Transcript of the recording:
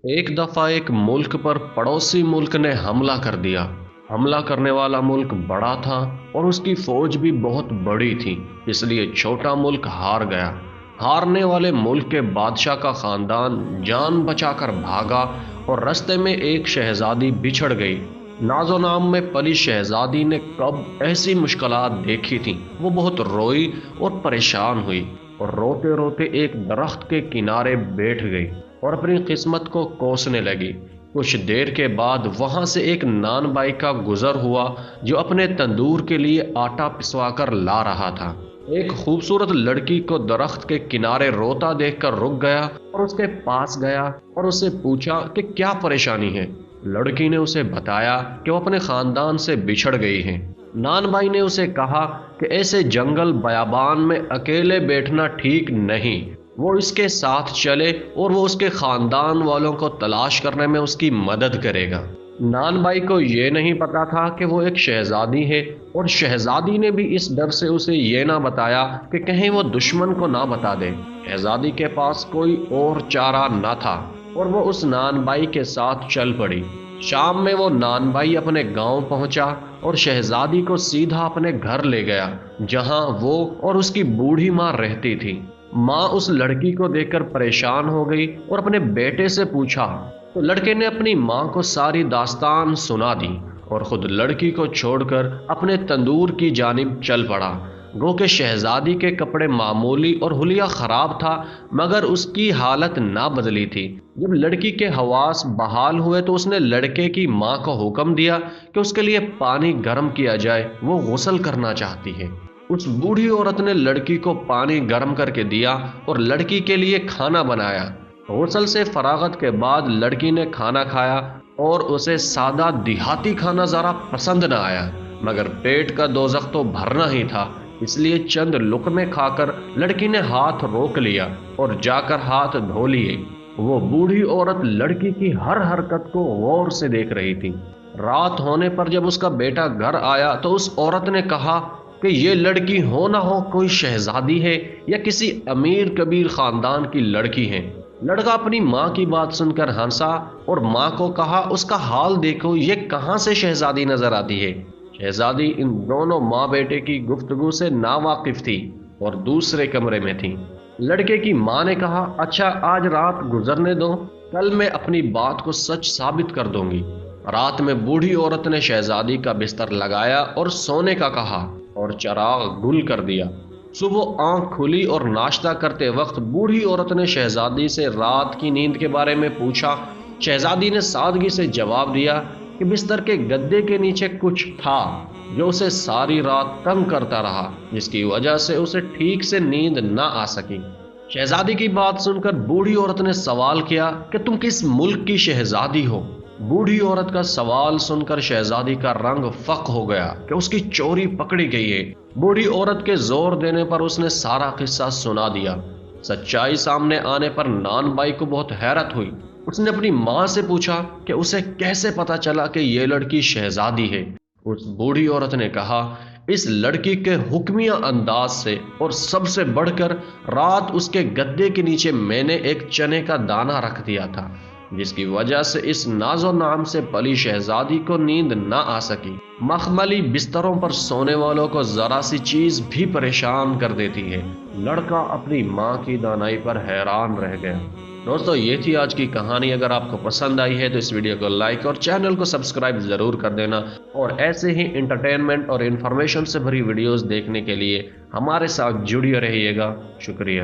ایک دفعہ ایک ملک پر پڑوسی ملک نے حملہ کر دیا۔ حملہ کرنے والا ملک بڑا تھا اور اس کی فوج بھی بہت بڑی تھی، اس لیے چھوٹا ملک ہار گیا۔ ہارنے والے ملک کے بادشاہ کا خاندان جان بچا کر بھاگا اور رستے میں ایک شہزادی بچھڑ گئی۔ ناز و نام میں پلی شہزادی نے کب ایسی مشکلات دیکھی تھیں۔ وہ بہت روئی اور پریشان ہوئی اور روتے روتے ایک درخت کے کنارے بیٹھ گئی اور اپنی قسمت کو کوسنے لگی۔ کچھ دیر کے بعد وہاں سے ایک نان بائی کا گزر ہوا جو اپنے تندور کے لیے آٹا پسوا کر لا رہا تھا۔ ایک خوبصورت لڑکی کو درخت کے کنارے روتا دیکھ کر رک گیا اور اس کے پاس گیا اور اسے پوچھا کہ کیا پریشانی ہے۔ لڑکی نے اسے بتایا کہ وہ اپنے خاندان سے بچھڑ گئی ہے۔ نان بھائی نے اسے کہا کہ ایسے جنگل بیابان میں اکیلے بیٹھنا ٹھیک نہیں، وہ اس کے ساتھ چلے اور وہ اس کے خاندان والوں کو تلاش کرنے میں اس کی مدد کرے گا۔ نان بھائی کو یہ نہیں پتا تھا کہ وہ ایک شہزادی ہے، اور شہزادی نے بھی اس ڈر سے اسے یہ نہ بتایا کہ کہیں وہ دشمن کو نہ بتا دے۔ شہزادی کے پاس کوئی اور چارہ نہ تھا اور وہ اس نان بھائی کے ساتھ چل پڑی۔ شام میں وہ نان بھائی اپنے گاؤں پہنچا اور شہزادی کو سیدھا اپنے گھر لے گیا، جہاں وہ اور اس کی بوڑھی ماں رہتی تھی۔ ماں اس لڑکی کو دیکھ کر پریشان ہو گئی اور اپنے بیٹے سے پوچھا، تو لڑکے نے اپنی ماں کو ساری داستان سنا دی اور خود لڑکی کو چھوڑ کر اپنے تندور کی جانب چل پڑا۔ گو کہ شہزادی کے کپڑے معمولی اور حلیہ خراب تھا، مگر اس کی حالت نہ بدلی تھی۔ جب لڑکی کے حواس بحال ہوئے تو اس نے لڑکے کی ماں کو حکم دیا کہ اس کے لیے پانی گرم کیا جائے، وہ غسل کرنا چاہتی ہے۔ اس بوڑھی عورت نے لڑکی کو پانی گرم کر کے دیا اور لڑکی کے لیے کھانا بنایا۔ غسل سے فراغت کے بعد لڑکی نے کھانا کھایا اور اسے سادہ دیہاتی کھانا ذرا پسند نہ آیا، مگر پیٹ کا دوزخ تو بھرنا ہی تھا، اس لیے چند لقمے کھا کر لڑکی نے ہاتھ روک لیا اور جا کر ہاتھ دھو لیے۔ وہ بوڑھی عورت لڑکی کی ہر حرکت کو غور سے دیکھ رہی تھی۔ رات ہونے پر جب اس کا بیٹا گھر آیا تو اس عورت نے کہا کہ یہ لڑکی ہو نہ ہو کوئی شہزادی ہے یا کسی امیر کبیر خاندان کی لڑکی ہے۔ لڑکا اپنی ماں کی بات سن کر ہنسا اور ماں کو کہا، اس کا حال دیکھو، یہ کہاں سے شہزادی نظر آتی ہے۔ شہزادی ان دونوں ماں بیٹے کی گفتگو سے ناواقف تھی اور دوسرے کمرے میں تھی۔ لڑکے کی ماں نے کہا، اچھا آج رات گزرنے دو، کل میں اپنی بات کو سچ ثابت کر دوں گی۔ رات میں بوڑھی عورت نے شہزادی کا بستر لگایا اور سونے کا کہا اور چراغ گل کر دیا۔ صبح آنکھ کھلی اور ناشتہ کرتے وقت بوڑھی عورت نے شہزادی سے رات کی نیند کے بارے میں پوچھا۔ شہزادی نے سادگی سے جواب دیا کہ بستر کے گدے کے نیچے کچھ تھا جو اسے ساری رات تنگ کرتا رہا، جس کی وجہ سے اسے ٹھیک سے نیند نہ آ سکی۔ شہزادی کی بات سن کر بوڑھی عورت نے سوال کیا کہ تم کس ملک کی شہزادی ہو؟ بوڑھی عورت کا سوال سن کر شہزادی کا رنگ فق ہو گیا کہ اس کی چوری پکڑی گئی ہے۔ بوڑھی عورت کے زور دینے پر اس نے سارا قصہ سنا دیا۔ سچائی سامنے آنے پر نان بائی کو بہت حیرت ہوئی۔ اس نے اپنی ماں سے پوچھا کہ اسے کیسے پتا چلا کہ یہ لڑکی شہزادی ہے۔ اس بوڑھی عورت نے کہا، اس لڑکی کے حکمیہ انداز سے اور سب سے بڑھ کر رات اس کے گدے کے نیچے میں نے ایک چنے کا دانہ رکھ دیا تھا، جس کی وجہ سے اس ناز و نام سے پلی شہزادی کو نیند نہ آ سکی۔ مخملی بستروں پر سونے والوں کو ذرا سی چیز بھی پریشان کر دیتی ہے۔ لڑکا اپنی ماں کی دانائی پر حیران رہ گیا۔ دوستو، یہ تھی آج کی کہانی۔ اگر آپ کو پسند آئی ہے تو اس ویڈیو کو لائک اور چینل کو سبسکرائب ضرور کر دینا، اور ایسے ہی انٹرٹینمنٹ اور انفارمیشن سے بھری ویڈیوز دیکھنے کے لیے ہمارے ساتھ جڑے رہیے گا۔ شکریہ۔